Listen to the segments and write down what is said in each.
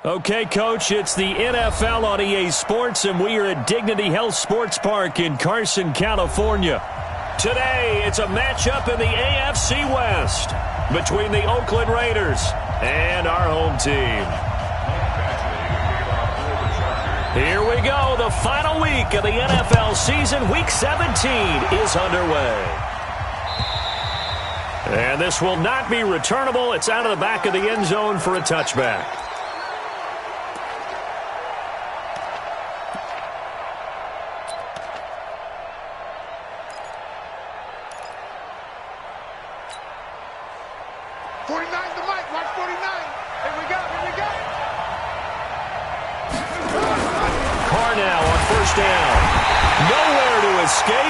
Okay, Coach, it's the NFL on EA Sports, and we are at Dignity Health Sports Park in Carson, California. Today, it's a matchup in the AFC West between the Oakland Raiders and our home team. Here we go. The final week of the NFL season, Week 17, is underway. And this will not be returnable. It's out of the back of the end zone for a touchback.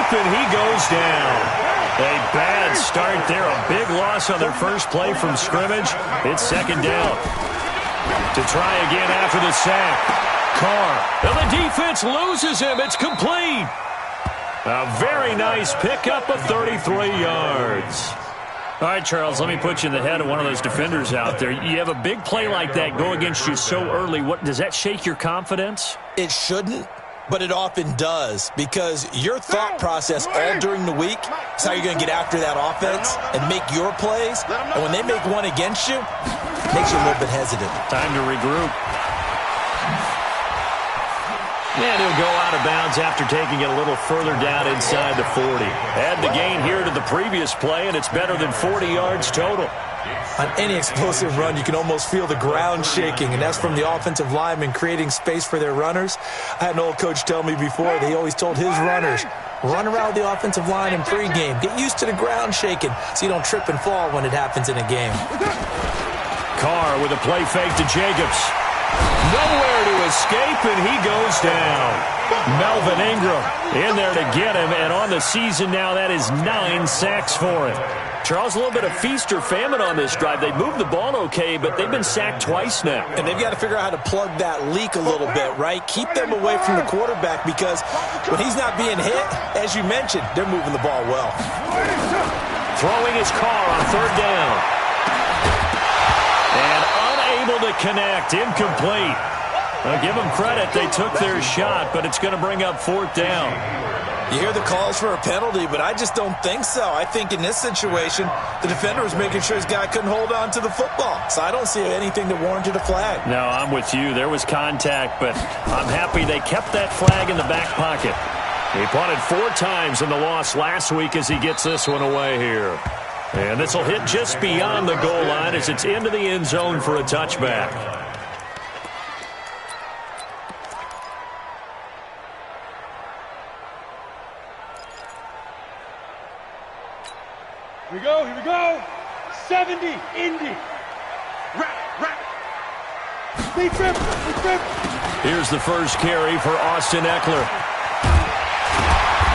And he goes down. A bad start there. A big loss on their first play from scrimmage. It's second down. To try again after the sack. Carr. And the defense loses him. It's complete. A very nice pickup of 33 yards. All right, Charles, let me put you in the head of one of those defenders out there. You have a big play like that go against you so early. What does that shake your confidence? It shouldn't. But it often does, because your thought process all during the week is how you're going to get after that offense and make your plays. And when they make one against you, it makes you a little bit hesitant. Time to regroup. And he'll go out of bounds after taking it a little further down inside the 40. Add the gain here to the previous play, and it's better than 40 yards total. On any explosive run, you can almost feel the ground shaking, and that's from the offensive linemen creating space for their runners. I had an old coach tell me before that he always told his runners, run around the offensive line in pregame. Get used to the ground shaking so you don't trip and fall when it happens in a game. Carr with a play fake to Jacobs. Nowhere to escape, and he goes down. Melvin Ingram in there to get him, and on the season now, that is 9 sacks for him. Charles, a little bit of feast or famine on this drive. They moved the ball okay, but they've been sacked twice now. And they've got to figure out how to plug that leak a little bit, right? Keep them away from the quarterback, because when he's not being hit, as you mentioned, they're moving the ball well. Throwing his Carr on third down. And unable to connect. Incomplete. I'll give them credit. They took their shot, but it's going to bring up fourth down. You hear the calls for a penalty, but I just don't think so. I think in this situation, the defender was making sure his guy couldn't hold on to the football. So I don't see anything that warranted a flag. No, I'm with you. There was contact, but I'm happy they kept that flag in the back pocket. He punted 4 times in the loss last week as he gets this one away here. And this will hit just beyond the goal line as it's into the end zone for a touchback. Here we go. 70, Indy. Rack. They trip. Here's the first carry for Austin Ekeler.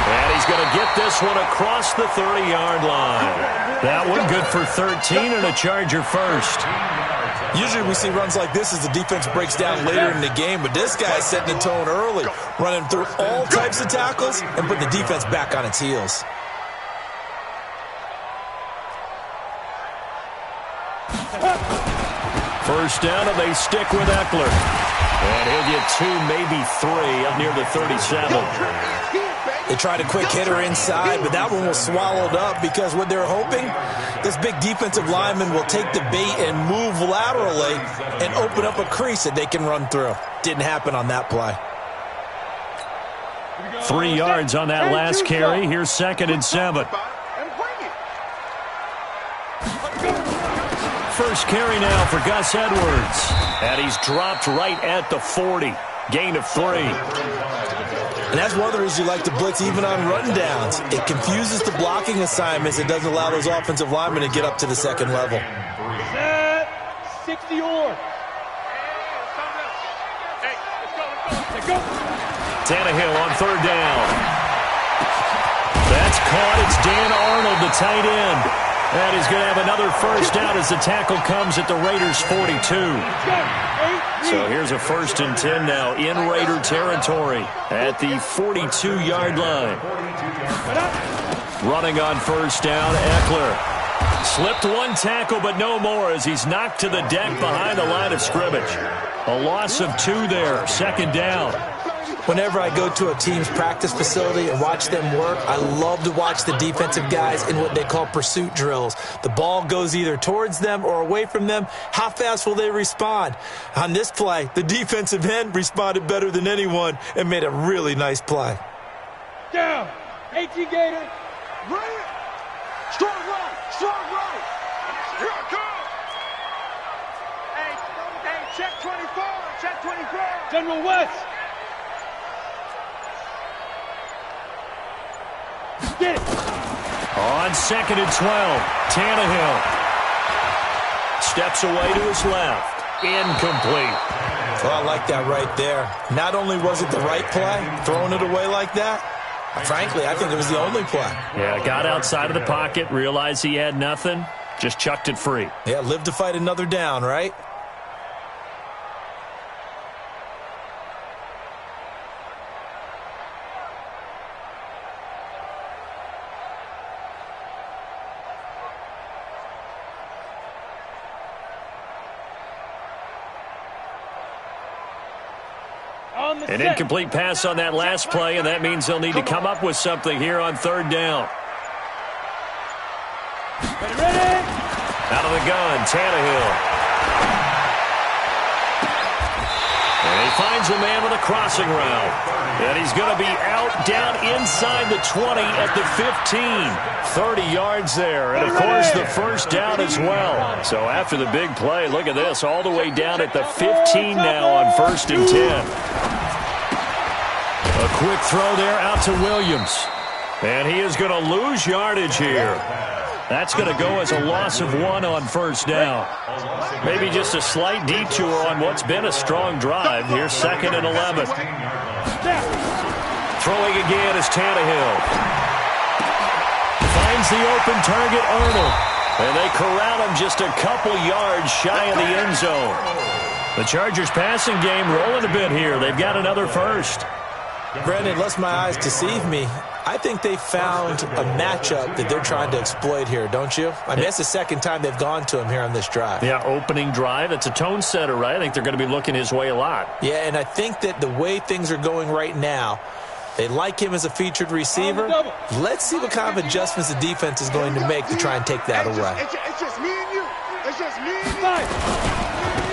And he's going to get this one across the 30-yard line. That one good for 13 and a Charger first. Usually we see runs like this as the defense breaks down later in the game, but this guy's setting the tone early, running through all types of tackles and putting the defense back on its heels. First down, and they stick with Ekeler. And he'll get 2, maybe 3, up near the 37. They tried a quick hitter inside, but that one was swallowed up because what they're hoping, this big defensive lineman will take the bait and move laterally and open up a crease that they can run through. Didn't happen on that play. 3 yards on that last carry. Here's 2nd and 7. First carry now for Gus Edwards. And he's dropped right at the 40. Gain of 3. And that's one of the reasons you like to blitz even on run downs. It confuses the blocking assignments. It doesn't allow those offensive linemen to get up to the second level. Set. 60 or. Tannehill on third down. That's caught. It's Dan Arnold, the tight end. And he's going to have another first down as the tackle comes at the Raiders' 42. So here's a 1st and 10 now in Raider territory at the 42-yard line. Running on first down, Ekeler. Slipped one tackle, but no more as he's knocked to the deck behind the line of scrimmage. A loss of 2 there, second down. Whenever I go to a team's practice facility and watch them work, I love to watch the defensive guys in what they call pursuit drills. The ball goes either towards them or away from them. How fast will they respond? On this play, the defensive end responded better than anyone and made a really nice play. Down. 18 Gator. Right. Strong right. Strong right. Here I come. Hey, check 24. Check 24. General West. Get it. On 2nd and 12, Tannehill steps away to his left. Incomplete. Well, I like that right there. Not only was it the right play, throwing it away like that, frankly, I think it was the only play. Yeah, got outside of the pocket, realized he had nothing, just chucked it free. Yeah, live to fight another down, right? An incomplete pass on that last play, and that means they'll need to come up with something here on 3rd down. Ready? Out of the gun, Tannehill. And he finds a man with a crossing route. And he's going to be out down inside the 20 at the 15. 30 yards there. And, of course, the first down as well. So after the big play, look at this, all the way down at the 15 now on 1st and 10. A quick throw there out to Williams. And he is going to lose yardage here. That's going to go as a loss of 1 on 1st down. Maybe just a slight detour on what's been a strong drive. Here's 2nd and 11. Throwing again is Tannehill. Finds the open target, Arnold. And they corral him just a couple yards shy of the end zone. The Chargers passing game rolling a bit here. They've got another first. Brandon, lest my eyes deceive me, I think they found a matchup that they're trying to exploit here, don't you? I mean, that's the second time they've gone to him here on this drive. Yeah, opening drive. It's a tone setter, right? I think they're going to be looking his way a lot. Yeah, and I think that the way things are going right now, they like him as a featured receiver. Let's see what kind of adjustments the defense is going to make to try and take that away. It's just me and you. It's just me and you.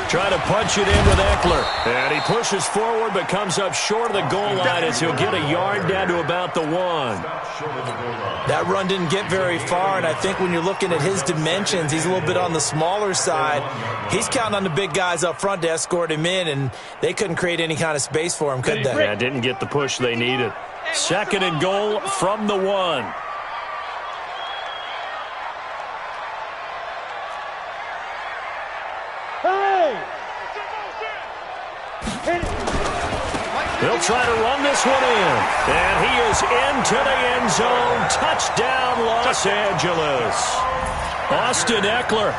Trying to punch it in with Eckler. And he pushes forward but comes up short of the goal line as he'll get a yard down to about the 1. That run didn't get very far, and I think when you're looking at his dimensions, he's a little bit on the smaller side. He's counting on the big guys up front to escort him in, and they couldn't create any kind of space for him, could they? Yeah, didn't get the push they needed. 2nd and goal from the 1. They'll try to run this one in. And he is into the end zone. Touchdown, Los Angeles. Austin Eckler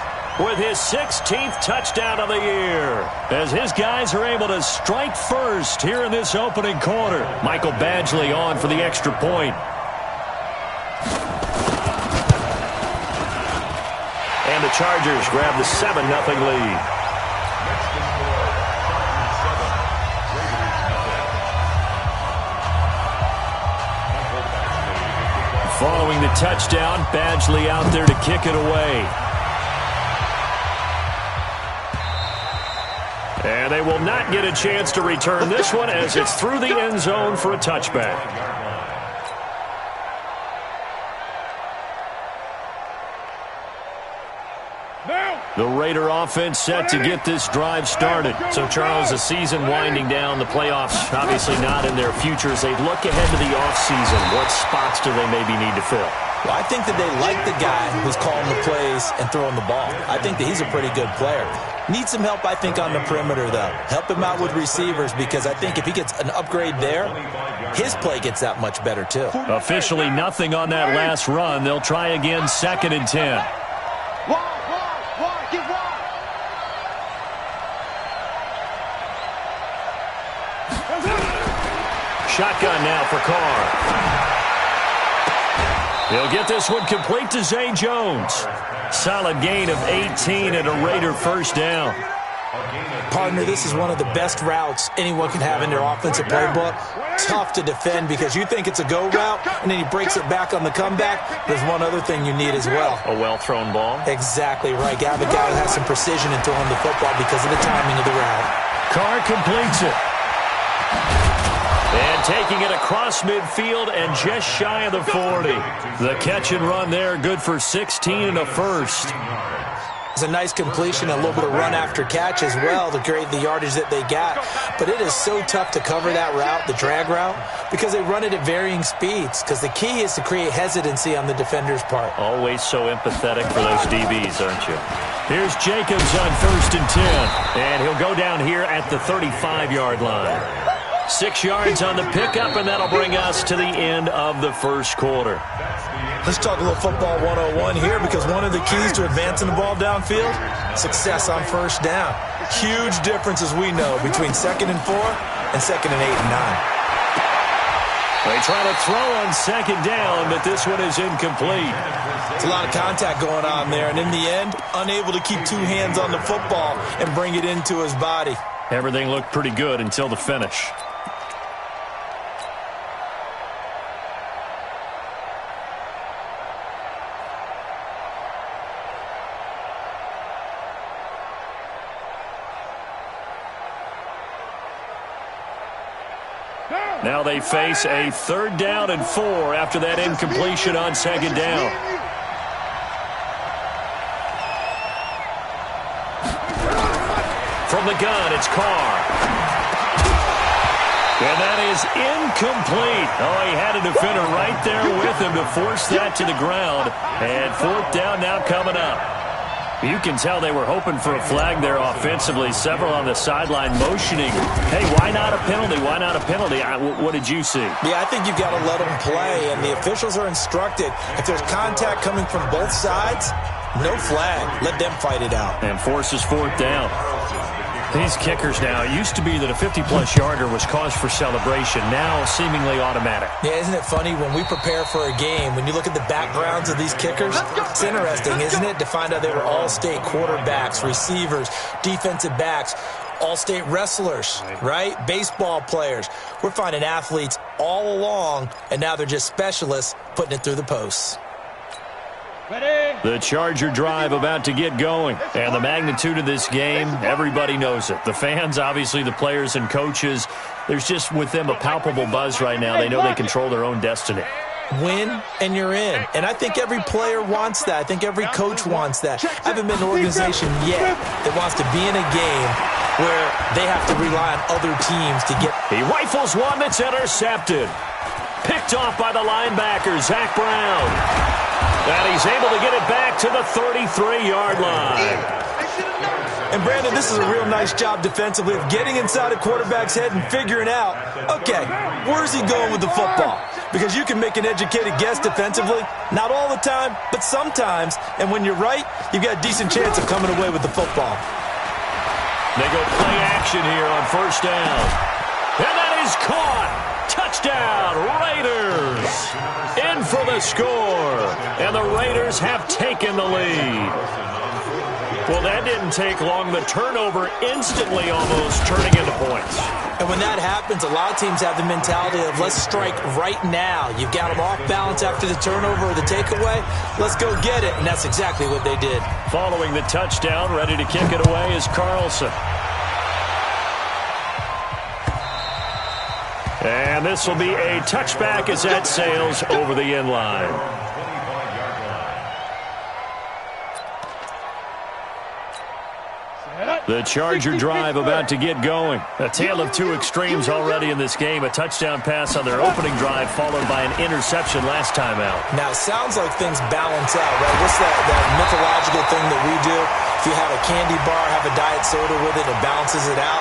with his 16th touchdown of the year, as his guys are able to strike first here in this opening quarter. Michael Badgley on for the extra point. And the Chargers grab the 7-0 lead. Following the touchdown, Badgley out there to kick it away. And they will not get a chance to return this one as it's through the end zone for a touchback. The Raider offense set to get this drive started. So, Charles, the season winding down, the playoffs obviously not in their futures. They look ahead to the offseason. What spots do they maybe need to fill? Well, I think that they like the guy who's calling the plays and throwing the ball. I think that he's a pretty good player. Needs some help, I think, on the perimeter, though. Help him out with receivers, because I think if he gets an upgrade there, his play gets that much better, too. Officially nothing on that last run. They'll try again, 2nd and 10. Shotgun now for Carr. He'll get this one complete to Zay Jones. Solid gain of 18 and a Raider first down. Partner, this is one of the best routes anyone can have in their offensive playbook. Tough to defend because you think it's a go route, and then he breaks it back on the comeback. There's one other thing you need as well. A well-thrown ball. Exactly right. You have a guy who has some precision in throwing the football because of the timing of the route. Carr completes it. And taking it across midfield and just shy of the 40. The catch and run there, good for 16 and a first. It's a nice completion, a little bit of run after catch as well to create the yardage that they got. But it is so tough to cover that route, the drag route, because they run it at varying speeds. Because the key is to create hesitancy on the defender's part. Always so empathetic for those DBs, aren't you? Here's Jacobs on 1st and 10. And he'll go down here at the 35-yard line. 6 yards on the pickup, and that'll bring us to the end of the first quarter. Let's talk a little football 101 here because one of the keys to advancing the ball downfield, success on first down. Huge difference, as we know, between 2nd and 4 and 2nd and 8 and 9. They try to throw on 2nd down, but this one is incomplete. It's a lot of contact going on there, and in the end, unable to keep 2 hands on the football and bring it into his body. Everything looked pretty good until the finish. Now they face a 3rd down and 4 after that incompletion on 2nd down. From the gun, it's Carr. And that is incomplete. Oh, he had a defender right there with him to force that to the ground. And 4th down now coming up. You can tell they were hoping for a flag there offensively. Several on the sideline motioning, hey, why not a penalty? Why not a penalty? What did you see? Yeah, I think you've got to let them play, and the officials are instructed. If there's contact coming from both sides, no flag. Let them fight it out. And forces 4th down. These kickers now, it used to be that a 50-plus yarder was cause for celebration, now seemingly automatic. Yeah, isn't it funny when we prepare for a game, when you look at the backgrounds of these kickers, it's interesting, isn't it, to find out they were all-state quarterbacks, receivers, defensive backs, all-state wrestlers, right? Baseball players. We're finding athletes all along, and now they're just specialists putting it through the posts. The Charger drive about to get going. And the magnitude of this game, everybody knows it. The fans, obviously the players and coaches, there's just with them a palpable buzz right now. They know they control their own destiny. Win, and you're in. And I think every player wants that. I think every coach wants that. I haven't been an organization yet that wants to be in a game where they have to rely on other teams to get. He rifles one that's intercepted. Picked off by the linebacker, Zach Brown. And he's able to get it back to the 33-yard line. And, Brandon, this is a real nice job defensively of getting inside a quarterback's head and figuring out, okay, where's he going with the football? Because you can make an educated guess defensively. Not all the time, but sometimes. And when you're right, you've got a decent chance of coming away with the football. They go play action here on 1st down. And that is caught. Touchdown, Raiders. In for the score. And the Raiders have taken the lead. Well, that didn't take long. The turnover instantly almost turning into points. And when that happens, a lot of teams have the mentality of let's strike right now. You've got them off balance after the turnover or the takeaway. Let's go get it. And that's exactly what they did. Following the touchdown, ready to kick it away is Carlson. And this will be a touchback as that sails over the end line. The Charger drive about to get going. A tale of 2 extremes already in this game. A touchdown pass on their opening drive followed by an interception last time out. Now, it sounds like things balance out, right? What's that mythological thing that we do? If you have a candy bar, have a diet soda with it, it balances it out.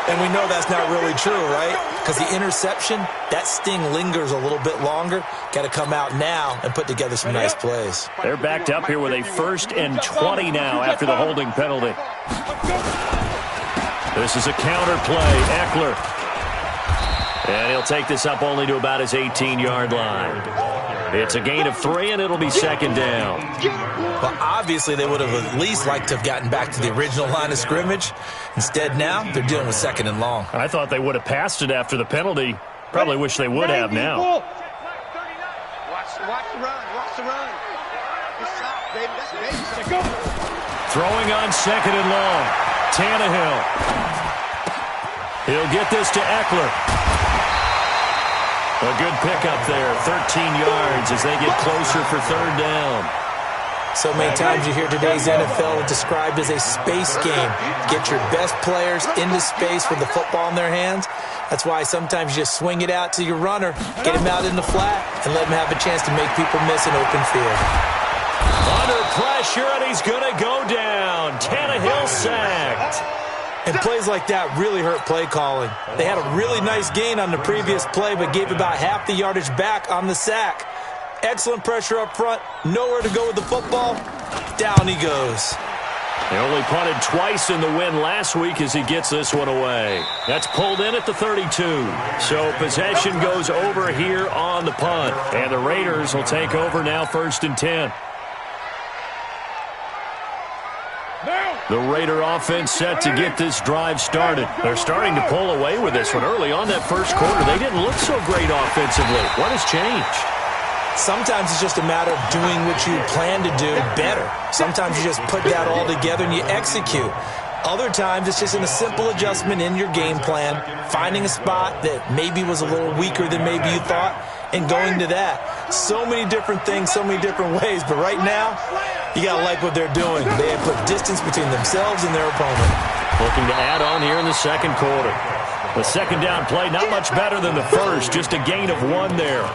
And we know that's not really true, right? Because the interception, that sting lingers a little bit longer. Got to come out now and put together some nice plays. They're backed up here with a 1st and 20 now after the holding penalty. This is a counter play, Eckler. And he'll take this up only to about his 18-yard line. It's a gain of 3, and it'll be second down. Well, obviously, they would have at least liked to have gotten back to the original line of scrimmage. Instead, now, they're dealing with second and long. I thought they would have passed it after the penalty. Probably wish they would have now. Watch the run. Watch the run. Good shot, baby. That's baby. Go. Throwing on second and long. Tannehill. He'll get this to Eckler. A good pickup there. 13 yards as they get closer for third down. So many times you hear today's NFL described as a space game. Get your best players into space with the football in their hands. That's why sometimes you just swing it out to your runner, get him out in the flat, and let him have a chance to make people miss an open field. Under pressure, and he's going to go down. Tannehill sacked. And plays like that really hurt play calling. They had a really nice gain on the previous play, but gave about half the yardage back on the sack. Excellent pressure up front. Nowhere to go with the football. Down he goes. They only punted twice in the win last week as he gets this one away. That's pulled in at the 32. So possession goes over here on the punt. And the Raiders will take over now, 1st and 10. The Raider offense set to get this drive started. They're starting to pull away with this one. Early on that first quarter, they didn't look so great offensively. What has changed? Sometimes it's just a matter of doing what you plan to do better. Sometimes you just put that all together and you execute. Other times it's just in a simple adjustment in your game plan, finding a spot that maybe was a little weaker than maybe you thought, and going to that. So many different things, so many different ways, but right now, you got to like what they're doing. They have put distance between themselves and their opponent. Looking to add on here in the second quarter. The second down play, not much better than the first, just a gain of 1 there.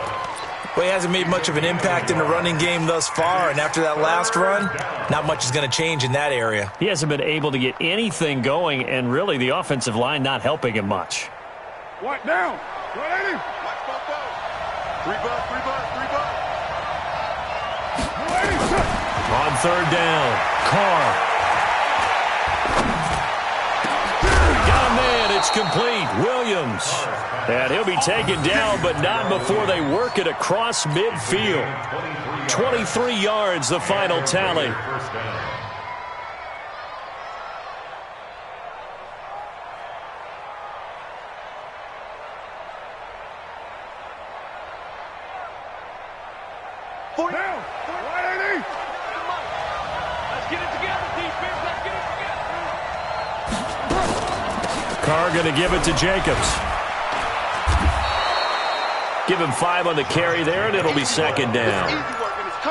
Well, he hasn't made much of an impact in the running game thus far, and after that last run, not much is going to change in that area. He hasn't been able to get anything going, and really the offensive line not helping him much. What now? 180. Watch Popo. 3 bucks. On third down, Carr. Got a man, it's complete. Williams. And he'll be taken down, but not before they work it across midfield. 23 yards, the final tally. Down. 180. Let's get it together, defense. Let's get it together. Carr going to give it to Jacobs. Give him 5 on the carry there, and it'll be second down.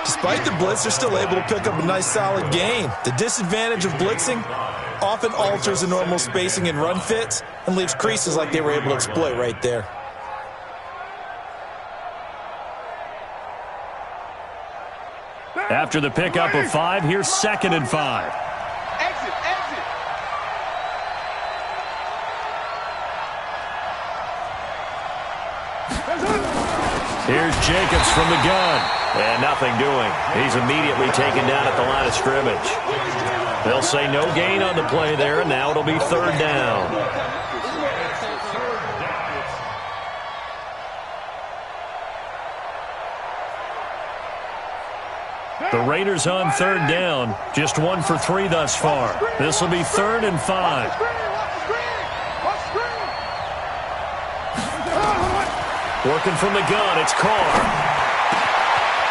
Despite the blitz, they're still able to pick up a nice solid gain. The disadvantage of blitzing often alters the normal spacing and run fits and leaves creases like they were able to exploit right there. After the pickup of 5, here's 2nd and 5. Exit. Here's Jacobs from the gun. And nothing doing. He's immediately taken down at the line of scrimmage. They'll say no gain on the play there, and now it'll be third down. The Raiders on third down. Just 1 for 3 thus far. This will be 3rd and 5. Working from the gun, it's Carr.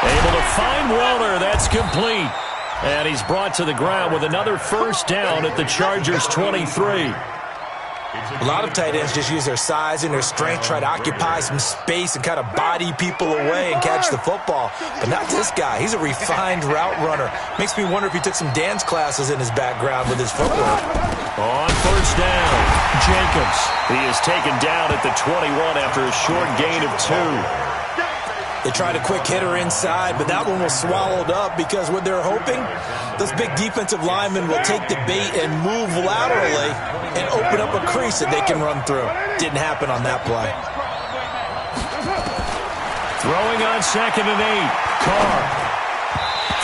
Able to find Waller. That's complete. And he's brought to the ground with another first down at the Chargers' 23. A lot of tight ends just use their size and their strength, try to occupy some space and kind of body people away and catch the football. But not this guy. He's a refined route runner. Makes me wonder if he took some dance classes in his background with his footwork. On first down, Jacobs. He is taken down at the 21 after a short gain of 2. They tried a quick hitter inside, but that one was swallowed up because what they're hoping, those big defensive linemen will take the bait and move laterally and open up a crease that they can run through. Didn't happen on that play. Throwing on 2nd and 8. Carr.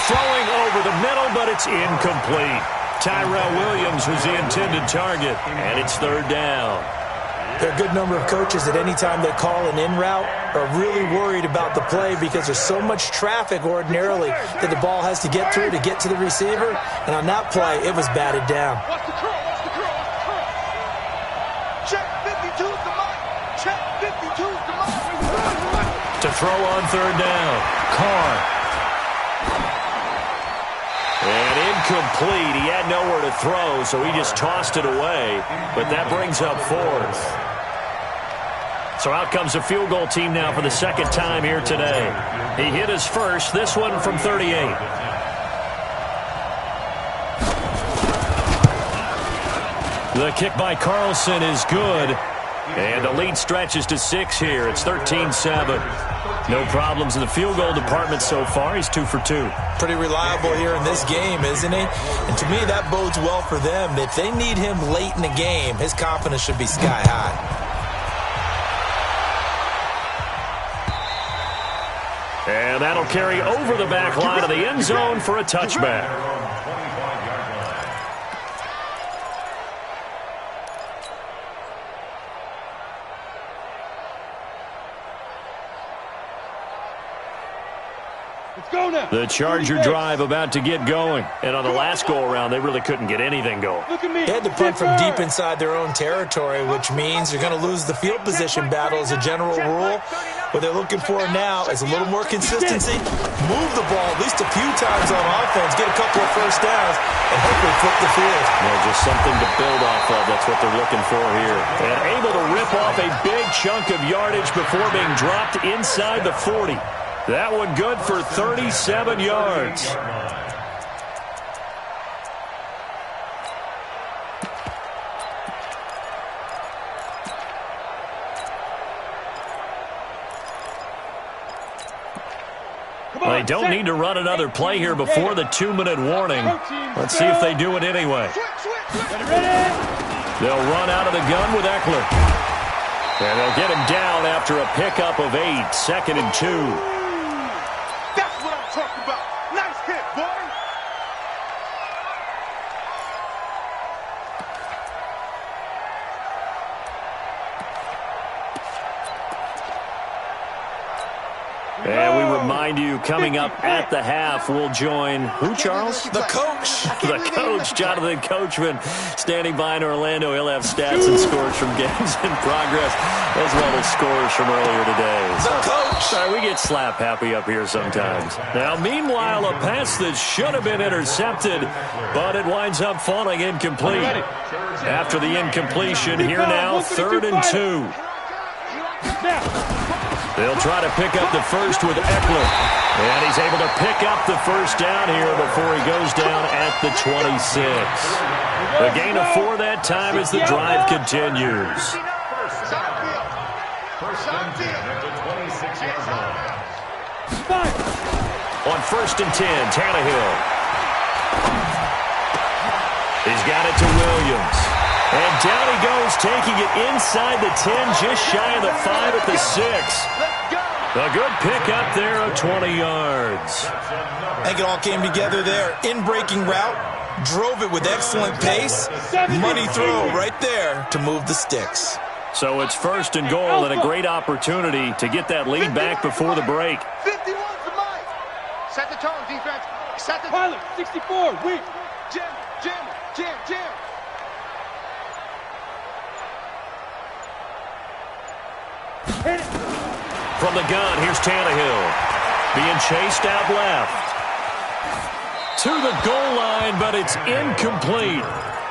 Throwing over the middle, but it's incomplete. Tyrell Williams was the intended target, and it's third down. There are a good number of coaches that any time they call an in route are really worried about the play because there's so much traffic ordinarily that the ball has to get through to get to the receiver. And on that play, it was batted down. Watch the curl, watch the curl, watch the curl. Check 52 is the mark. Check 52 is the mark. To throw on third down, Carr. And incomplete. He had nowhere to throw, so he just tossed it away. But that brings up fourth. So out comes a field goal team now for the second time here today. He hit his first, this one from 38. The kick by Carlson is good. And the lead stretches to 6 here. It's 13-7. No problems in the field goal department so far. He's 2 for 2. Pretty reliable here in this game, isn't he? And to me, that bodes well for them. If they need him late in the game, his confidence should be sky high. And that'll carry over the back line of the end zone for a touchback. The Charger drive about to get going. And on the last go-around, they really couldn't get anything going. They had to punt from deep inside their own territory, which means you're going to lose the field position battle as a general rule. What they're looking for now is a little more consistency, move the ball at least a few times on offense, get a couple of first downs, and hopefully flip the field. Yeah, just something to build off of. That's what they're looking for here. And able to rip off a big chunk of yardage before being dropped inside the 40. That one good for 37 yards. They don't need to run another play here before the 2-minute warning. Let's see if they do it anyway. They'll run out of the gun with Eckler. And they'll get him down after a pickup of 8, 2nd and 2. That's what I'm talking about. Nice hit, boy. And we remind you, coming up at the half, we'll join who, Charles? The coach. The coach, Jonathan Coachman, standing by in Orlando. He'll have stats and scores from games in progress, as well as scores from earlier today. The coach. Sorry, we get slap happy up here sometimes. Now, meanwhile, a pass that should have been intercepted, but it winds up falling incomplete. After the incompletion, here now, 3rd and 2. They'll try to pick up the first with Eckler. And he's able to pick up the first down here before he goes down at the 26. A gain of 4 that time as the drive continues. On 1st and 10, Tannehill. He's got it to Williams. And down he goes, taking it inside the 10, just shy of the 5 at the 6. A good pickup there of 20 yards. I think it all came together there. In-breaking route, drove it with excellent pace. Money throw right there to move the sticks. So it's 1st and goal and a great opportunity to get that lead back before the break. 51's the mark. Set the tone, defense. Set the pilot. 64. Weak. Jim. Hit it. From the gun, here's Tannehill. Being chased out left. To the goal line, but it's incomplete.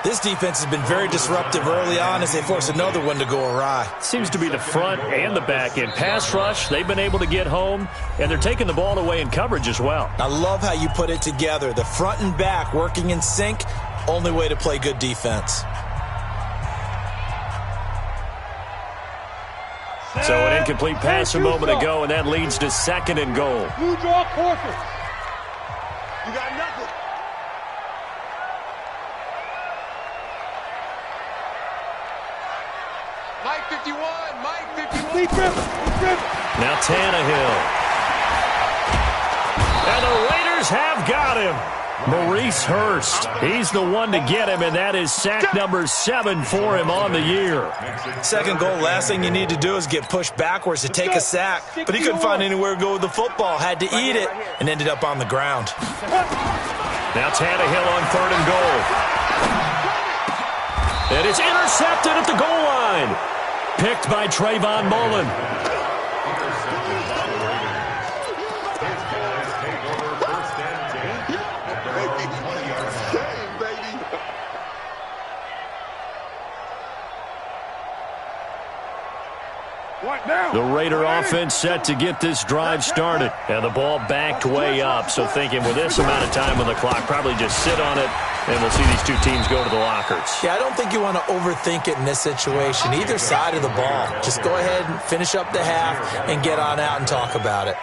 This defense has been very disruptive early on as they force another one to go awry. Seems to be the front and the back end. Pass rush, they've been able to get home, and they're taking the ball away in coverage as well. I love how you put it together. The front and back working in sync, only way to play good defense. So an incomplete pass a moment ago, and that leads to 2nd and goal. You draw quarter. You got nothing. Mike 51. Lee Griffin. Now Tannehill. And the Raiders have got him. Maurice Hurst. He's the one to get him, and that is sack number 7 for him on the year. Second goal, last thing you need to do is get pushed backwards to take a sack. But he couldn't find anywhere to go with the football, had to eat it, and ended up on the ground. Now Tannehill on 3rd and goal. And it's intercepted at the goal line. Picked by Trayvon Mullen. The Raider offense set to get this drive started. And the ball backed way up. So thinking with this amount of time on the clock, probably just sit on it, and we'll see these two teams go to the lockers. Yeah, I don't think you want to overthink it in this situation. Either side of the ball. Just go ahead and finish up the half and get on out and talk about it.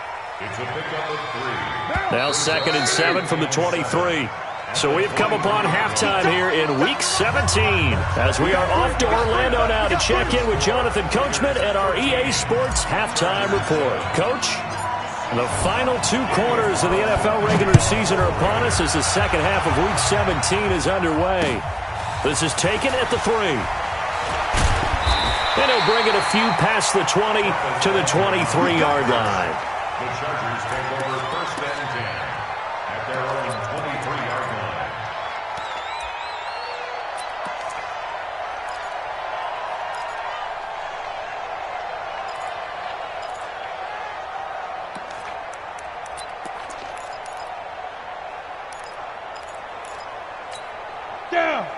Now 2nd and 7 from the 23. So we've come upon halftime here in Week 17 as we are off to Orlando now to check in with Jonathan Coachman at our EA Sports Halftime Report. Coach, the final 2 quarters of the NFL regular season are upon us as the second half of Week 17 is underway. This is taken at the 3. And he'll bring it a few past the 20 to the 23-yard line. The Chargers take over 1st and 10 at their own 23-yard line.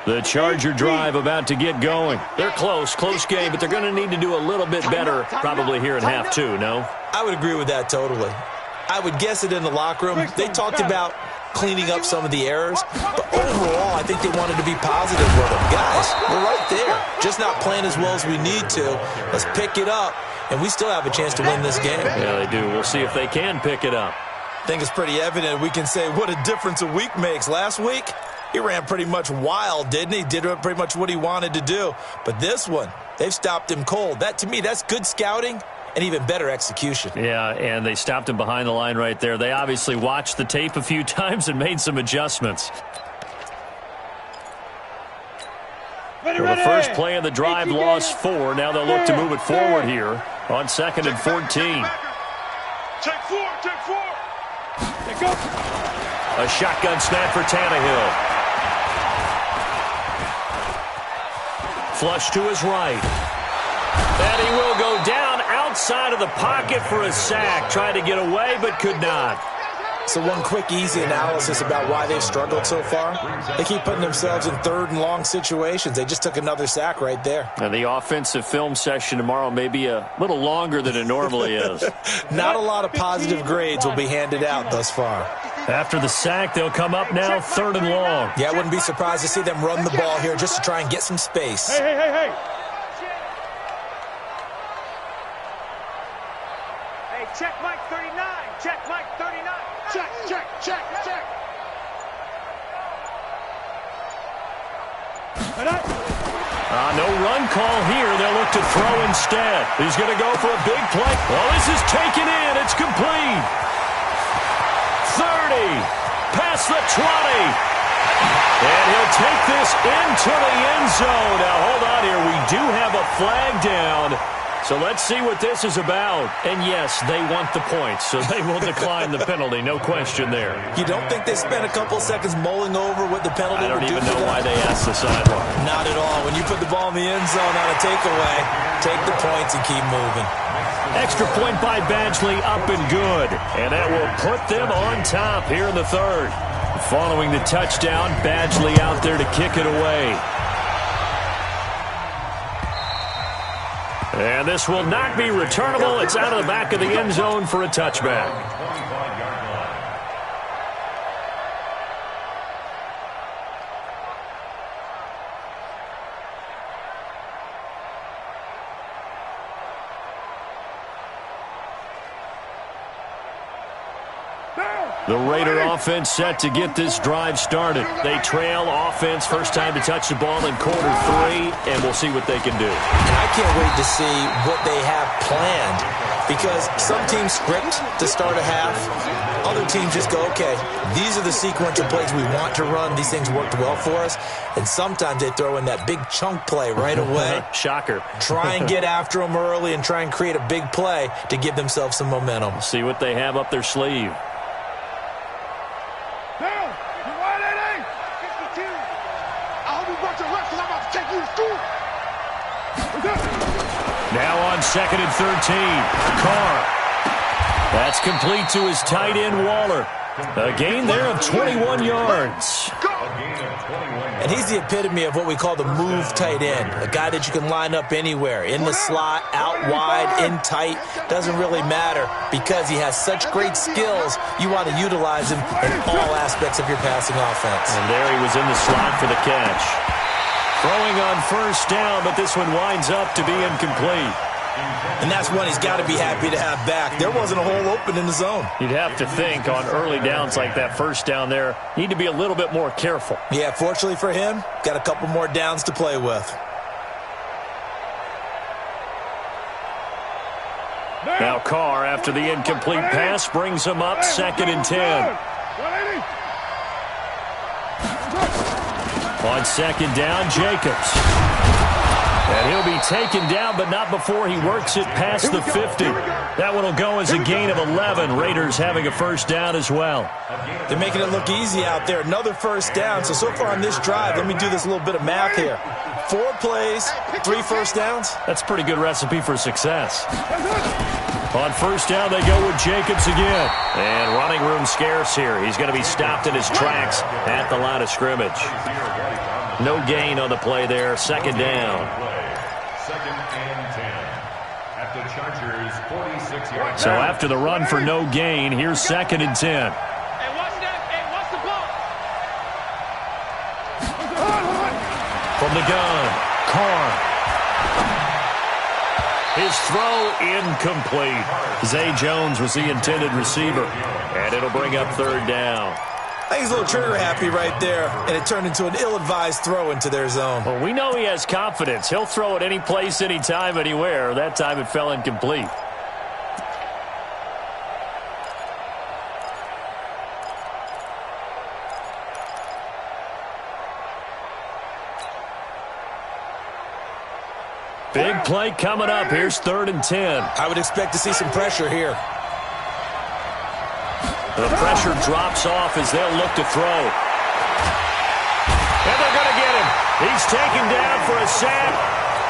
The Charger drive about to get going. They're close game, but they're going to need to do a little bit better probably here in half 2, no? I would agree with that totally. I would guess it in the locker room. They talked about cleaning up some of the errors, but overall, I think they wanted to be positive with them. Guys, we're right there. Just not playing as well as we need to. Let's pick it up, and we still have a chance to win this game. Yeah, they do. We'll see if they can pick it up. I think it's pretty evident we can say what a difference a week makes. Last week, he ran pretty much wild, didn't he? Did pretty much what he wanted to do. But this one, they've stopped him cold. That, to me, that's good scouting and even better execution. Yeah, and they stopped him behind the line right there. They obviously watched the tape a few times and made some adjustments. Ready, well, the first play of the drive lost 4. Now they'll look to move it forward here on 2nd and 14. Take 4. Take go. A shotgun snap for Tannehill. Flush to his right. And he will go down outside of the pocket for a sack. Tried to get away, but could not. So one quick, easy analysis about why they've struggled so far. They keep putting themselves in 3rd and long situations. They just took another sack right there. And the offensive film session tomorrow may be a little longer than it normally is. Not a lot of positive grades will be handed out thus far. After the sack, they'll come up now 3rd and long. Yeah, I wouldn't be surprised to see them run the ball here just to try and get some space. Hey. Hey, check Mike 39. Check Mike 39. Check. No run call here. They'll look to throw instead. He's going to go for a big play. Oh, this is taken in. It's complete. 30, past the 20. And he'll take this into the end zone. Now, hold on here. We do have a flag down. So let's see what this is about. And, yes, they want the points, so they will decline the penalty. No question there. You don't think they spent a couple seconds mulling over what the penalty would do? I don't even know why they asked the sideline. Not at all. When you put the ball in the end zone on a takeaway, take the points and keep moving. Extra point by Badgley, up and good. And that will put them on top here in the 3rd. Following the touchdown, Badgley out there to kick it away. And this will not be returnable. It's out of the back of the end zone for a touchback. The Raider offense set to get this drive started. They trail offense, first time to touch the ball in quarter 3, and we'll see what they can do. And I can't wait to see what they have planned Because some teams script to start a half. Other teams just go, okay, these are the sequential plays we want to run. These things worked well for us. And sometimes they throw in that big chunk play right away. Shocker. Try and get after them early and try and create a big play to give themselves some momentum. See what they have up their sleeve. Now, you want it, 52. I hope you brought your reps because I'm about to take you to school. Now on 2nd and 13. Carr. That's complete to his tight end, Waller. A gain there of 21 yards. And he's the epitome of what we call the move tight end. A guy that you can line up anywhere. In the slot, out wide, in tight. Doesn't really matter because he has such great skills. You want to utilize him in all aspects of your passing offense. And there he was in the slot for the catch. Throwing on first down, but this one winds up to be incomplete. And that's one he's got to be happy to have back. There wasn't a hole open in the zone. You'd have to think on early downs like that first down there, need to be a little bit more careful. Yeah, fortunately for him, got a couple more downs to play with. Now Carr, after the incomplete pass, brings him up 2nd and 10. On 2nd down, Jacobs. And he'll be taken down, but not before he works it past the 50. That one will go as a gain of 11. Raiders having a first down as well. They're making it look easy out there. Another first down. So far on this drive, let me do this little bit of math here. 4 plays, 3 first downs. That's a pretty good recipe for success. On first down, they go with Jacobs again. And running room scarce here. He's going to be stopped in his tracks at the line of scrimmage. No gain on the play there. 2nd down. 2nd and 10 at the Chargers' 46-yard. So after the run for no gain, here's 2nd and 10. Hey, watch that. Hey, watch the ball. From the gun, Carr. His throw incomplete. Zay Jones was the intended receiver. And it'll bring up 3rd down. I think he's a little trigger happy right there, and it turned into an ill-advised throw into their zone. Well, we know he has confidence. He'll throw it any place, anytime, anywhere. That time it fell incomplete. Big play coming up. Here's 3rd and 10. I would expect to see some pressure here. The pressure drops off as they'll look to throw. And they're going to get him. He's taken down for a sack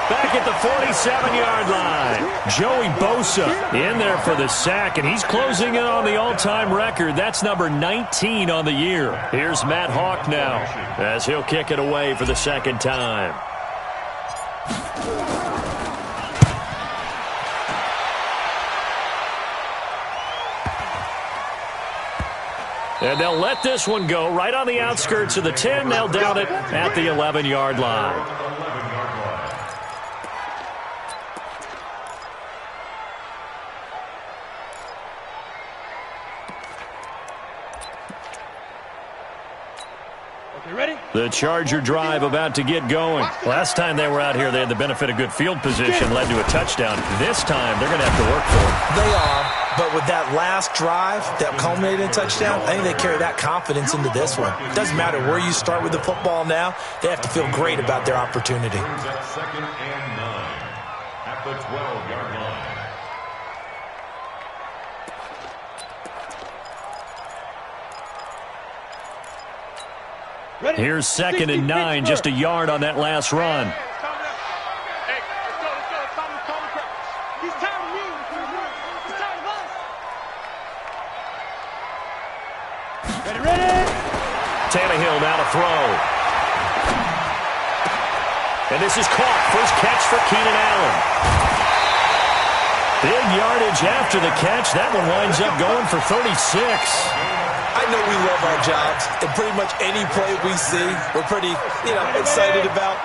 back at the 47-yard line. Joey Bosa in there for the sack, and he's closing in on the all-time record. That's number 19 on the year. Here's Matt Hawk now as he'll kick it away for the 2nd time. And they'll let this one go right on the outskirts of the 10. They'll down it at the 11-yard line. Okay, ready? The Charger drive about to get going. Last time they were out here, they had the benefit of good field position, led to a touchdown. This time, they're going to have to work for it. They are. But with that last drive that culminated in a touchdown, I think they carry that confidence into this one. It doesn't matter where you start with the football now. They have to feel great about their opportunity. At 2nd and 9 at the 12-yard line. Ready? Here's 2nd and 9, just a yard on that last run. Hey, let's go. It's time to call. He's tired of me. He's tired of us. Ready? Tannehill now to throw. And this is caught. First catch for Keenan Allen. Big yardage after the catch. That one winds up going for 36. I know we love our jobs, and pretty much any play we see, we're pretty, excited about.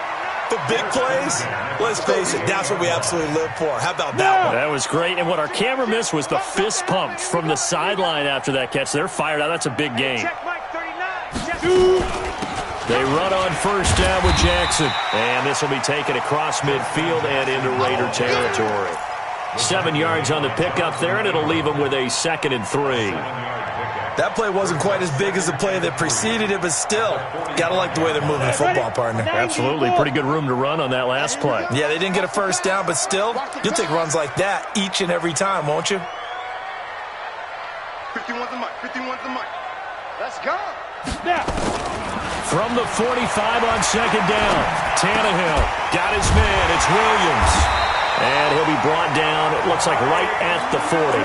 But big plays, let's face it, that's what we absolutely live for. How about that one? That was great. And what our camera missed was the fist pump from the sideline after that catch. They're fired out. That's a big game. Check Mike 39. They run on first down with Jackson. And this will be taken across midfield and into Raider territory. 7 yards on the pickup there, and it'll leave him with a 2nd and 3. That play wasn't quite as big as the play that preceded it, but still, got to like the way they're moving the football, partner. Absolutely. Pretty good room to run on that last play. Yeah, they didn't get a first down, but still, you'll take runs like that each and every time, won't you? 51's the mic. 51's the mic. Let's go. Now. From the 45 on 2nd down, Tannehill got his man. It's Williams. And he'll be brought down, it looks like right at the 40.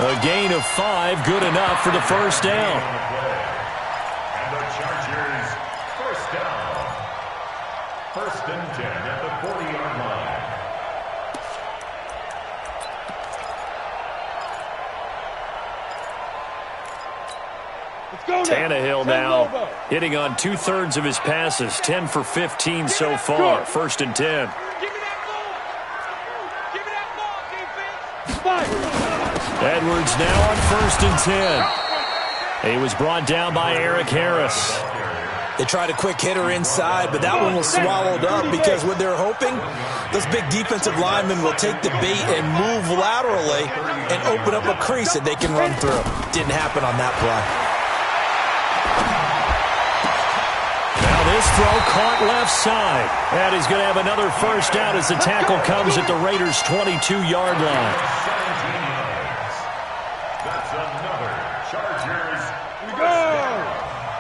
A gain of 5, good enough for the first down. And the Chargers, first down. 1st and 10 at the 40-yard line. Let's go now. Tannehill now hitting on 2/3 of his passes, 10 for 15 so far. 1st and 10. Give me that ball. Give me that ball, defense. Fire. Edwards now on 1st and 10. He was brought down by Eric Harris. They tried a quick hitter inside, but that one was swallowed up because what they're hoping, those big defensive linemen will take the bait and move laterally and open up a crease that they can run through. Didn't happen on that play. Now this throw caught left side. And he's going to have another first down as the tackle comes at the Raiders' 22-yard line. That's another Chargers. We go.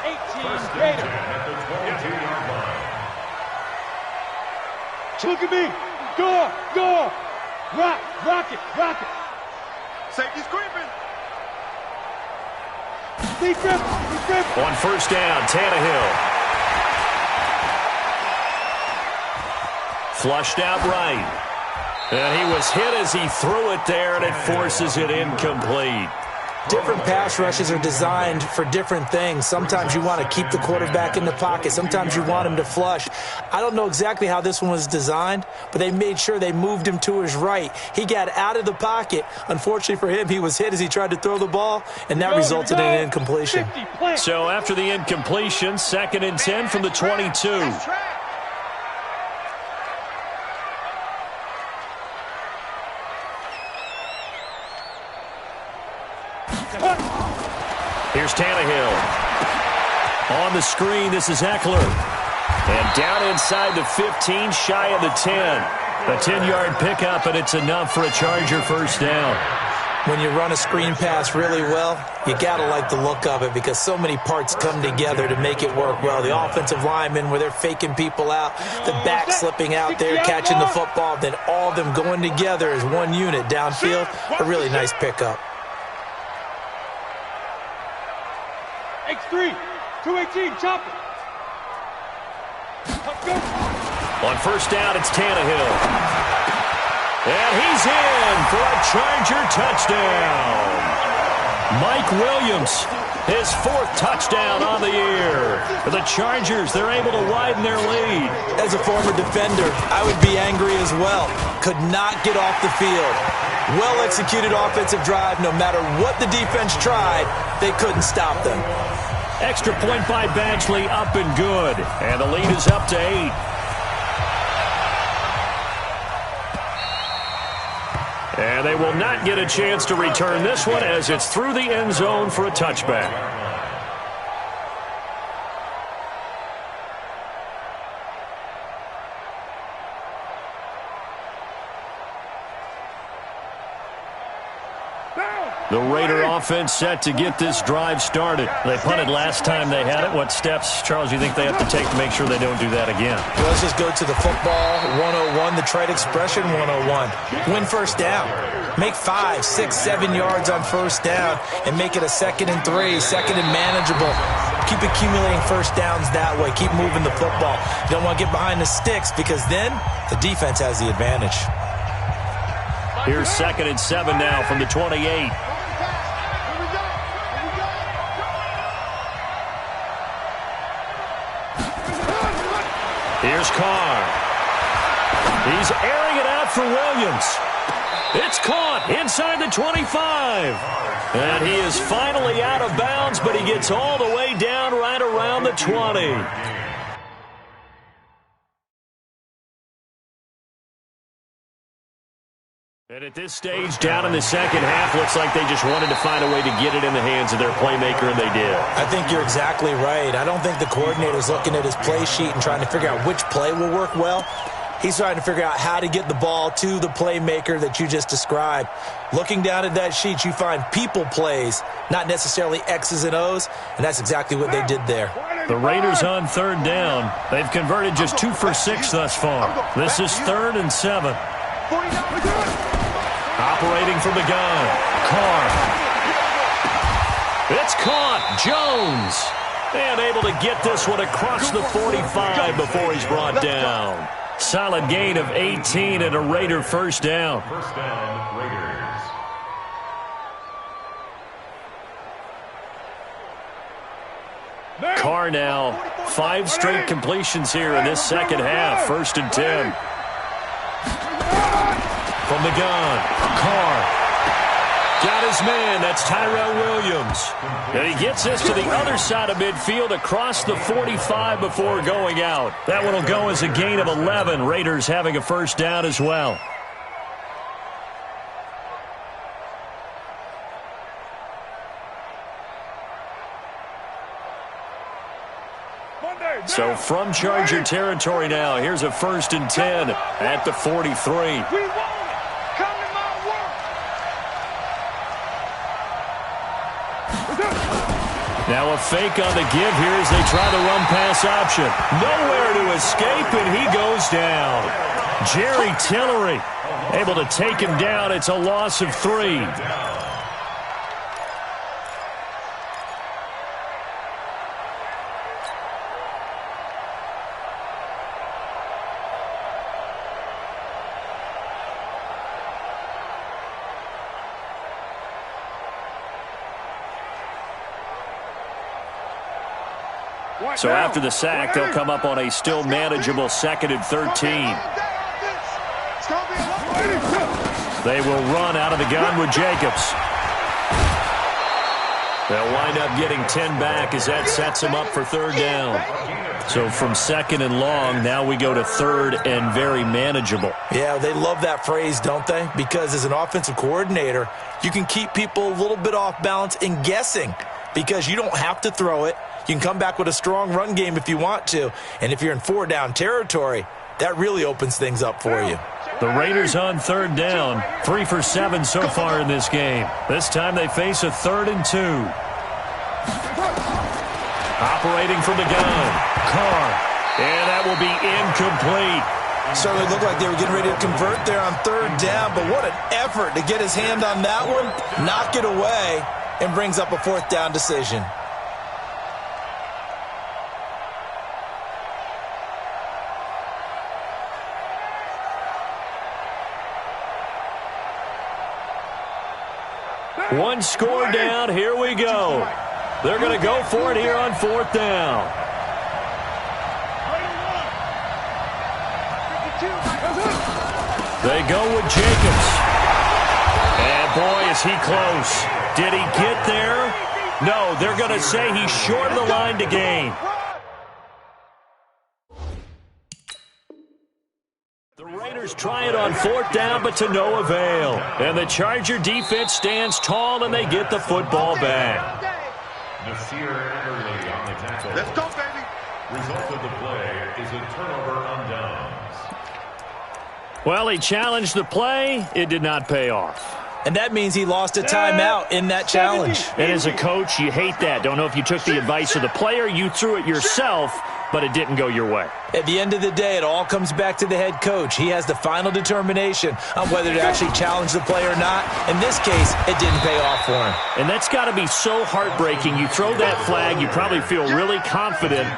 18 Raiders. At the 22-yard line. Look at me. Go. Go. Rock it. Rock it. Safety's creeping. Defense. On first down, Tannehill. Flushed out right. And he was hit as he threw it there, and it forces it incomplete. Different pass rushes are designed for different things. Sometimes you want to keep the quarterback in the pocket. Sometimes you want him to flush. I don't know exactly how this one was designed, but they made sure they moved him to his right. He got out of the pocket. Unfortunately for him, he was hit as he tried to throw the ball, and that resulted in an incompletion. So after the incompletion, 2nd and 10 from the 22. Here's Tannehill. On the screen, this is Eckler. And down inside the 15, shy of the 10. A 10-yard pickup, and it's enough for a Charger first down. When you run a screen pass really well, you got to like the look of it because so many parts come together to make it work well. The offensive linemen, where they're faking people out, the back slipping out there, catching the football, then all of them going together as one unit downfield. A really nice pickup. X3, 218, chop it. Let's go. On first down, it's Tannehill. And he's in for a Charger touchdown. Mike Williams, his 4th touchdown on the year. For the Chargers, they're able to widen their lead. As a former defender, I would be angry as well. Could not get off the field. Well-executed offensive drive. No matter what the defense tried, they couldn't stop them. Extra point by Badgley, up and good. And the lead is up to 8. And they will not get a chance to return this one as it's through the end zone for a touchback. The Raider offense set to get this drive started. They punted last time they had it. What steps, Charles, do you think they have to take to make sure they don't do that again? Well, let's just go to the football 101, the trade expression 101. Win first down. Make 5, 6, 7 yards on first down and make it a 2nd and 3, 2nd and manageable. Keep accumulating first downs that way. Keep moving the football. You don't want to get behind the sticks because then the defense has the advantage. Here's 2nd and 7 now from the 28. Here's Carr. He's airing it out for Williams. It's caught inside the 25. And he is finally out of bounds, but he gets all the way down right around the 20. And at this stage, down in the second half, looks like they just wanted to find a way to get it in the hands of their playmaker, and they did. I think you're exactly right. I don't think the coordinator's looking at his play sheet and trying to figure out which play will work well. He's trying to figure out how to get the ball to the playmaker that you just described. Looking down at that sheet, you find people plays, not necessarily X's and O's, and that's exactly what they did there. The Raiders on third down. They've converted just 2 for 6 thus far. This is 3rd and 7. Operating from the gun, Carr. It's caught, Jones. And able to get this one across the 45 before he's brought down. Solid gain of 18 and a Raider first down. First down, Raiders. Carr now, 5 straight completions here in this second half. 1st and 10. From the gun, Carr. Got his man, that's Tyrell Williams. And he gets this to the other side of midfield across the 45 before going out. That one will go as a gain of 11. Raiders having a first down as well. So from Charger territory now, here's a 1st and 10 at the 43. Now a fake on the give here as they try the run-pass option. Nowhere to escape, and he goes down. Jerry Tillery able to take him down. It's a loss of 3. So after the sack, they'll come up on a still manageable 2nd and 13. They will run out of the gun with Jacobs. They'll wind up getting 10 back as that sets them up for 3rd down. So from 2nd and long, now we go to 3rd and very manageable. Yeah, they love that phrase, don't they? Because as an offensive coordinator, you can keep people a little bit off balance and guessing because you don't have to throw it. You can come back with a strong run game if you want to. And if you're in 4-down territory, that really opens things up for you. The Raiders on 3rd down. 3 for 7 so far in this game. This time they face a 3rd and 2. Operating from the gun, Carr. And that will be incomplete. Certainly looked like they were getting ready to convert there on 3rd down, but what an effort to get his hand on that one, knock it away, and brings up a 4th down decision. One score down, here we go. They're going to go for it here on 4th down. They go with Jacobs. And boy, is he close. Did he get there? No, they're going to say he's short of the line to gain. Try it on 4th down, but to no avail. And the Charger defense stands tall, and they get the football back. Nasir Adderley on the tackle. Let's go, baby. Result of the play is a turnover on downs. Well, he challenged the play. It did not pay off. And that means he lost a timeout in that challenge. And as a coach, you hate that. Don't know if you took the advice of the player, you threw it yourself, but it didn't go your way. At the end of the day, it all comes back to the head coach. He has the final determination on whether to actually challenge the play or not. In this case, it didn't pay off for him. And that's got to be so heartbreaking. You throw that flag, you probably feel really confident,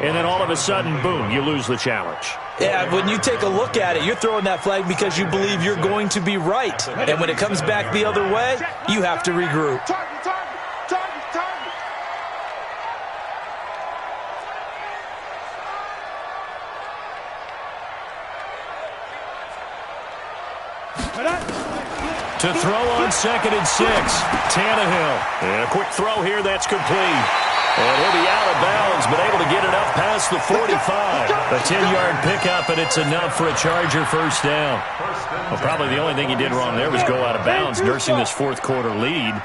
and then all of a sudden, boom, you lose the challenge. Yeah, when you take a look at it, you're throwing that flag because you believe you're going to be right. And when it comes back the other way, you have to regroup. To throw on 2nd and 6, Tannehill. And a quick throw here, that's complete. And he'll be out of bounds, but able to get it up past the 45. A 10-yard pickup, and it's enough for a Charger first down. Well, probably the only thing he did wrong there was go out of bounds, nursing this fourth-quarter lead.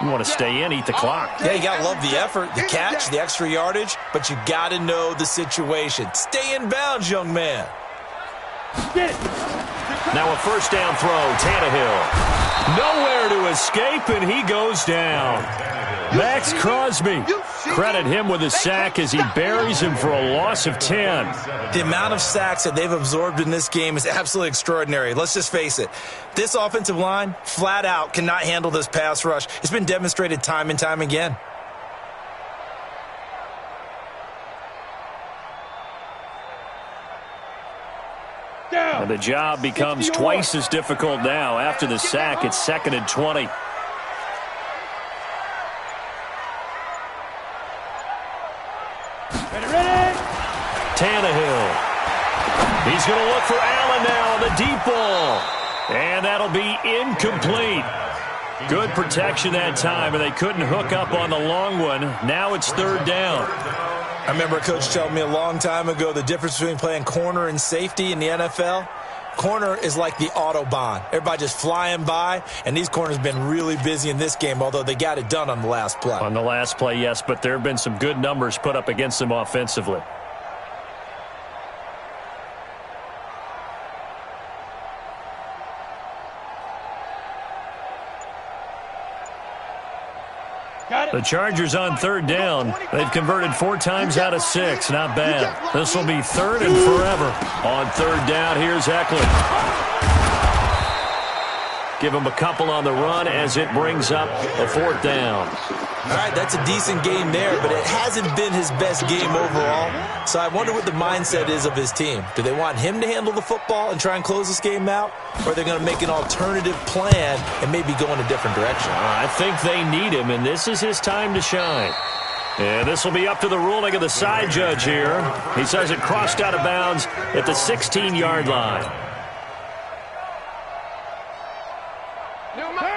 You want to stay in, eat the clock. Yeah, you got to love the effort, the catch, the extra yardage, but you got to know the situation. Stay in bounds, young man. Now a first down throw, Tannehill. Nowhere to escape, and he goes down. Max Crosby. Credit him with a sack as he buries him for a loss of 10. The amount of sacks that they've absorbed in this game is absolutely extraordinary. Let's just face it. This offensive line, flat out, cannot handle this pass rush. It's been demonstrated time and time again. And the job becomes twice as difficult now. After the sack, it's 2nd and 20. Tannehill. He's going to look for Allen now on the deep ball. And that'll be incomplete. Good protection that time, and they couldn't hook up on the long one. Now it's 3rd down. I remember a coach telling me a long time ago the difference between playing corner and safety in the NFL. Corner is like the Autobahn. Everybody just flying by, and these corners have been really busy in this game, although they got it done on the last play. On the last play, yes, but there have been some good numbers put up against them offensively. The Chargers on 3rd down. They've converted 4 times out of 6. Not bad. This will be 3rd and forever. On 3rd down, here's Eckler. Give him a couple on the run as it brings up a 4th down. All right, that's a decent game there, but it hasn't been his best game overall. So I wonder what the mindset is of his team. Do they want him to handle the football and try and close this game out? Or are they going to make an alternative plan and maybe go in a different direction? I think they need him, and this is his time to shine. And this will be up to the ruling of the side judge here. He says it crossed out of bounds at the 16-yard line.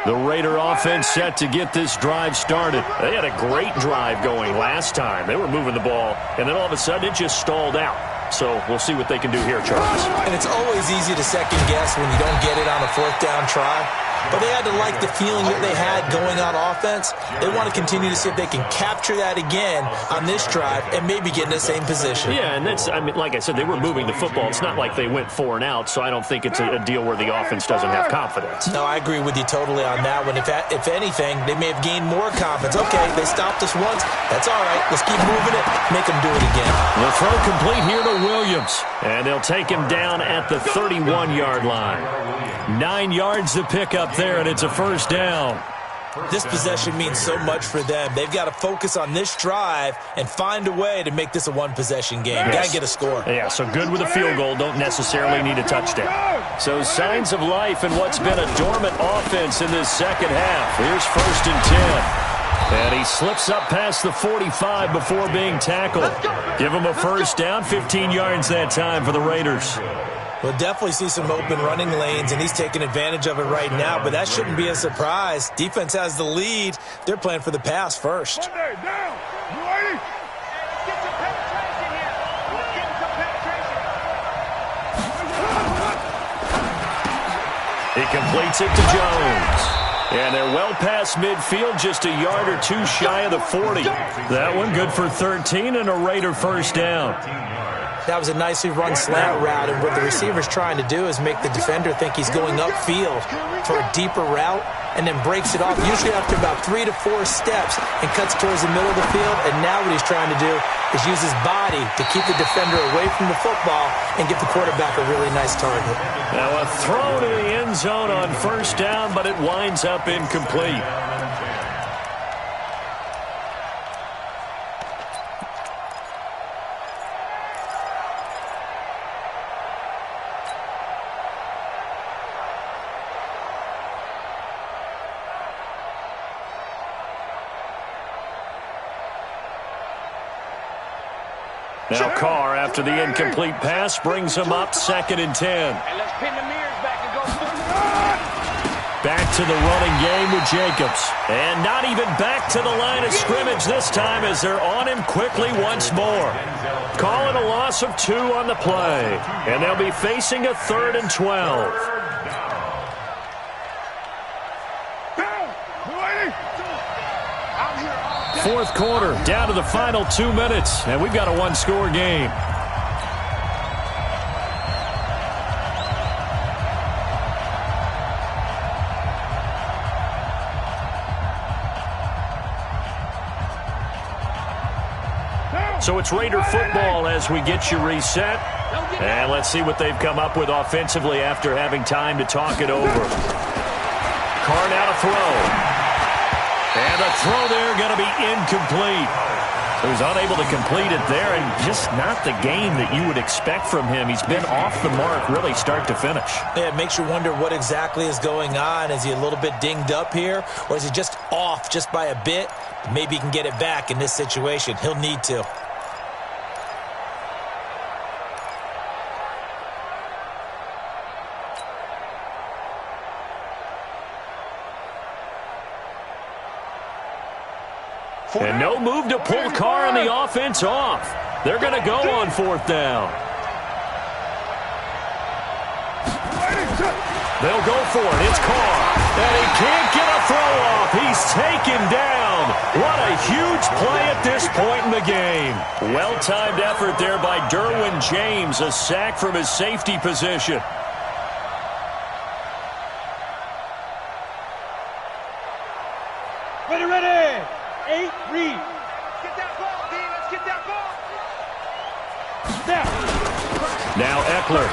The Raider offense set to get this drive started. They had a great drive going last time. They were moving the ball, and then all of a sudden it just stalled out. So we'll see what they can do here, Charles. And it's always easy to second guess when you don't get it on a 4th down try. But they had to like the feeling that they had going on offense. They want to continue to see if they can capture that again on this drive and maybe get in the same position. Yeah, and that's, I mean, like I said, they were moving the football. It's not like they went 4 and out, so I don't think it's a deal where the offense doesn't have confidence. No, I agree with you totally on that one. If anything, they may have gained more confidence. Okay, they stopped us once. That's all right. Let's keep moving it. Make them do it again. The throw complete here to Williams. And they'll take him down at the 31-yard line. 9 yards to pick up there, and it's a first down. This possession means so much for them. They've got to focus on this drive and find a way to make this a one-possession game. Yes. Got to get a score. Yeah, so good with a field goal. Don't necessarily need a touchdown. So signs of life in what's been a dormant offense in this second half. Here's 1st and 10. And he slips up past the 45 before being tackled. Give him a first down, 15 yards that time for the Raiders. We'll definitely see some open running lanes, and he's taking advantage of it right now, but that shouldn't be a surprise. Defense has the lead. They're playing for the pass first. Down. You ready? Get some penetration here. Get some penetration. He completes it to Jones. And they're well past midfield, just a yard or 2 shy of the 40. That one good for 13 and a Raider first down. That was a nicely run slant route, and what the receiver's trying to do is make the defender think he's going upfield for a deeper route and then breaks it off, usually after about 3 to 4 steps, and cuts towards the middle of the field. And now what he's trying to do is use his body to keep the defender away from the football and give the quarterback a really nice target. Now a throw to the end zone on first down, but it winds up incomplete. Now Carr, after the incomplete pass, brings him up 2nd and 10. And let's pin the mirrors back and go. back to the running game with Jacobs. And not even back to the line of scrimmage this time as they're on him quickly once more. Call it a loss of 2 on the play. And they'll be facing a 3rd and 12. Fourth quarter, down to the final 2 minutes, and we've got a one-score game. So it's Raider football as we get you reset. And let's see what they've come up with offensively after having time to talk it over. Carr now to throw. And the throw there going to be incomplete. He was unable to complete it there, and just not the game that you would expect from him. He's been off the mark really start to finish. Yeah, it makes you wonder what exactly is going on. Is he a little bit dinged up here, or is he just off just by a bit? Maybe he can get it back in this situation. He'll need to. And no move to pull Carr and the offense off. They're going to go on 4th down. They'll go for it. It's Carr. And he can't get a throw off. He's taken down. What a huge play at this point in the game. Well-timed effort there by Derwin James. A sack from his safety position. Ready. 8, read. Get that ball, D. Let's get that ball. Now Eckler.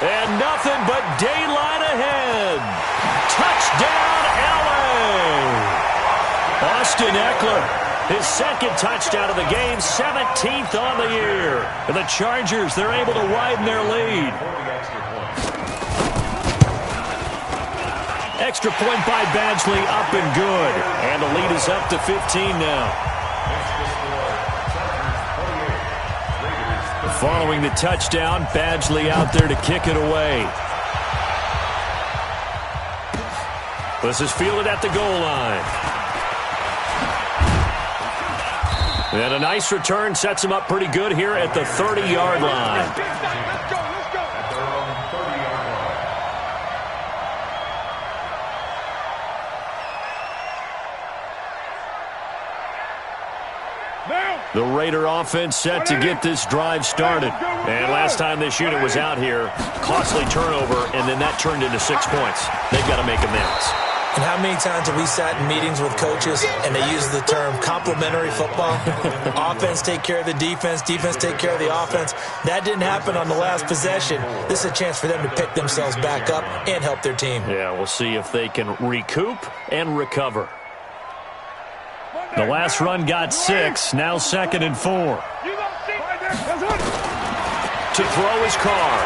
And nothing but daylight ahead. Touchdown, LA. Austin Eckler, his 2nd touchdown of the game, 17th on the year. And the Chargers, they're able to widen their lead. Extra point by Badgley, up and good. And the lead is up to 15 now. Following the touchdown, Badgley out there to kick it away. This is fielded at the goal line. And a nice return sets him up pretty good here at the 30-yard line. The Raider offense set to get this drive started. And last time this unit was out here, costly turnover, and then that turned into 6 points. They've got to make amends. And how many times have we sat in meetings with coaches and they use the term complementary football? Offense take care of the defense, defense take care of the offense. That didn't happen on the last possession. This is a chance for them to pick themselves back up and help their team. Yeah, we'll see if they can recoup and recover. The last run got 6, now 2nd and 4. To throw is Carr.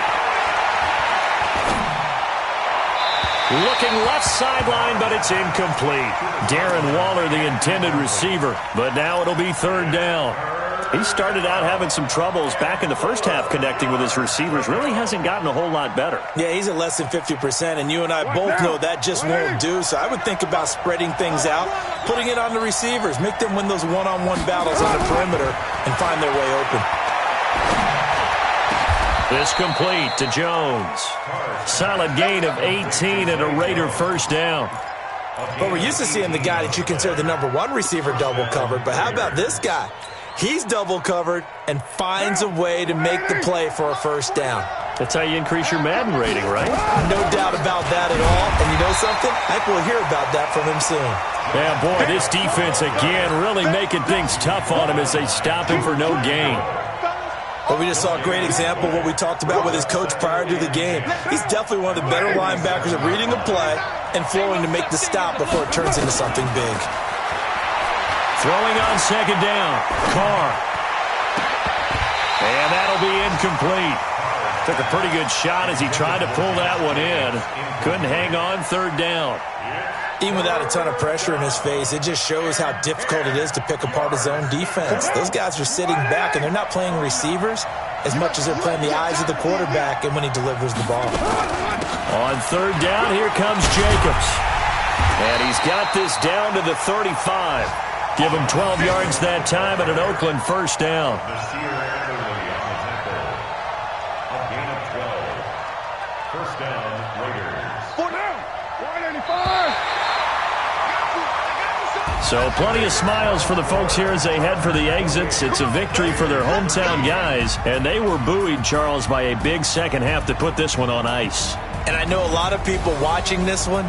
Looking left sideline, but it's incomplete. Darren Waller, the intended receiver, but now it'll be 3rd down. He started out having some troubles back in the first half connecting with his receivers. Really hasn't gotten a whole lot better. Yeah, he's at less than 50%, and you and I both know that just won't do. So I would think about spreading things out, putting it on the receivers, make them win those one-on-one battles on the perimeter, and find their way open. This complete to Jones. Solid gain of 18 and a Raider 1st down. But we're used to seeing the guy that you consider the #1 receiver double covered. But how about this guy? He's double covered and finds a way to make the play for a 1st down. That's how you increase your Madden rating, right? No doubt about that at all. And you know something? I think we'll hear about that from him soon. Yeah, boy, this defense again really making things tough on him as they stop him for no gain. But we just saw a great example of what we talked about with his coach prior to the game. He's definitely one of the better linebackers at reading a play and flowing to make the stop before it turns into something big. Throwing on 2nd down. Carr. And that'll be incomplete. Took a pretty good shot as he tried to pull that one in. Couldn't hang on 3rd down. Even without a ton of pressure in his face, it just shows how difficult it is to pick apart his own defense. Those guys are sitting back, and they're not playing receivers. as much as they're playing the eyes of the quarterback and when he delivers the ball. On third down, here comes Jacobs. And he's got this down to the 35. Give him 12 yards that time and an Oakland first down. First down, Raiders. 4 down. 185. So plenty of smiles for the folks here as they head for the exits. It's a victory for their hometown guys, and they were buoyed, Charles, by a big second half to put this one on ice. And I know a lot of people watching this one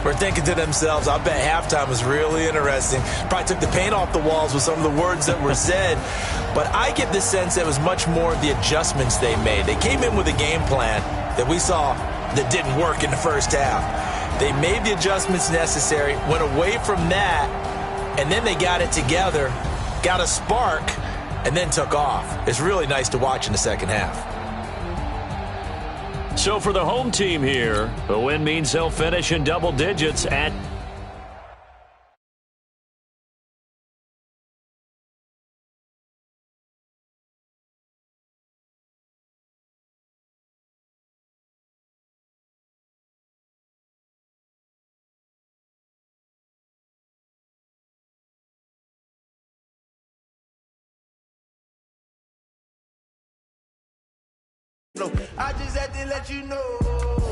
were thinking to themselves, I bet halftime was really interesting. Probably took the paint off the walls with some of the words that were said. But I get the sense that it was much more of the adjustments they made. They came in with a game plan that we saw that didn't work in the first half. They made the adjustments necessary, went away from that, and then they got it together, got a spark, and then took off. It's really nice to watch in the second half. So for the home team here, the win means they'll finish in double digits at I just had to let you know.